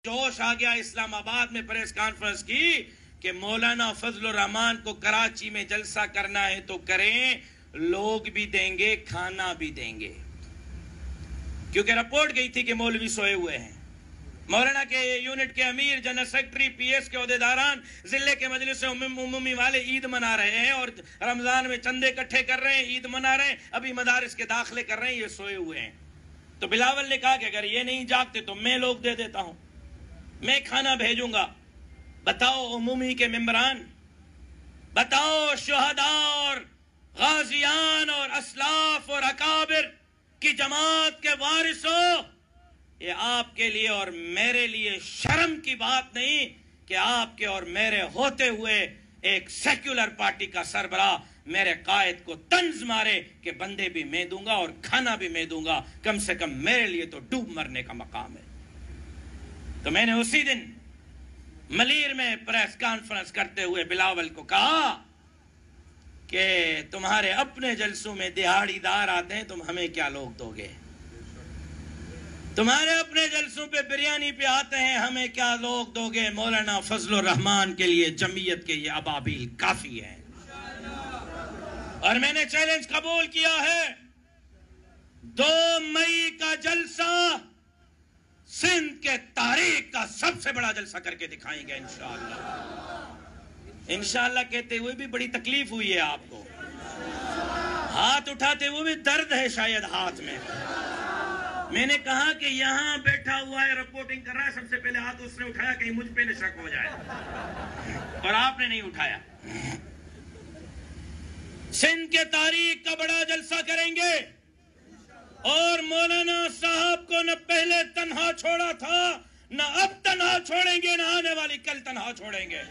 جوش آ گیا اسلام آباد میں پریس کانفرنس کی کہ مولانا فضل الرحمان کو کراچی میں جلسہ کرنا ہے تو کریں، لوگ بھی دیں گے، کھانا بھی دیں گے، کیونکہ رپورٹ گئی تھی کہ مولوی سوئے ہوئے ہیں۔ مولانا کے یونٹ کے امیر، جنرل سیکرٹری، پی ایس کے عہدیداران، ضلع کے مجلس عمومی والے عید منا رہے ہیں اور رمضان میں چندے اکٹھے کر رہے ہیں، عید منا رہے ہیں، ابھی مدارس کے داخلے کر رہے ہیں، یہ سوئے ہوئے ہیں۔ تو بلاول نے کہا کہ اگر یہ نہیں جاگتے تو میں لوگ دے دیتا ہوں، میں کھانا بھیجوں گا۔ بتاؤ عمومی کے ممبران، بتاؤ شہداء اور غازیان اور اسلاف اور اکابر کی جماعت کے وارثوں، یہ آپ کے لیے اور میرے لیے شرم کی بات نہیں کہ آپ کے اور میرے ہوتے ہوئے ایک سیکولر پارٹی کا سربراہ میرے قائد کو طنز مارے کہ بندے بھی میں دوں گا اور کھانا بھی میں دوں گا، کم سے کم میرے لیے تو ڈوب مرنے کا مقام ہے۔ تو میں نے اسی دن ملیر میں پریس کانفرنس کرتے ہوئے بلاول کو کہا کہ تمہارے اپنے جلسوں میں دہاڑی دار آتے ہیں، تم ہمیں کیا لوگ دو گے؟ تمہارے اپنے جلسوں پہ بریانی پہ آتے ہیں، ہمیں کیا لوگ دو گے؟ مولانا فضل الرحمان کے لیے جمعیت کے یہ ابابیل کافی ہیں۔ اور میں نے چیلنج قبول کیا ہے، 2 مئی کا جلسہ سندھ کے تاریخ کا سب سے بڑا جلسہ کر کے دکھائیں گے انشاءاللہ۔ انشاءاللہ کہتے ہوئے بھی بڑی تکلیف ہوئی ہے آپ کو، ہاتھ اٹھاتے ہوئے بھی درد ہے شاید ہاتھ میں۔ میں نے کہا کہ یہاں بیٹھا ہوا ہے، رپورٹنگ کر رہا ہے، سب سے پہلے ہاتھ اس نے اٹھایا کہیں مجھ پہ نہ شک ہو جائے، اور آپ نے نہیں اٹھایا۔ سندھ کے تاریخ کا بڑا جلسہ کریں گے، اور مولانا صاحب کو نہ پہلے تنہا چھوڑا تھا، نہ اب تنہا چھوڑیں گے، نہ آنے والی کل تنہا چھوڑیں گے۔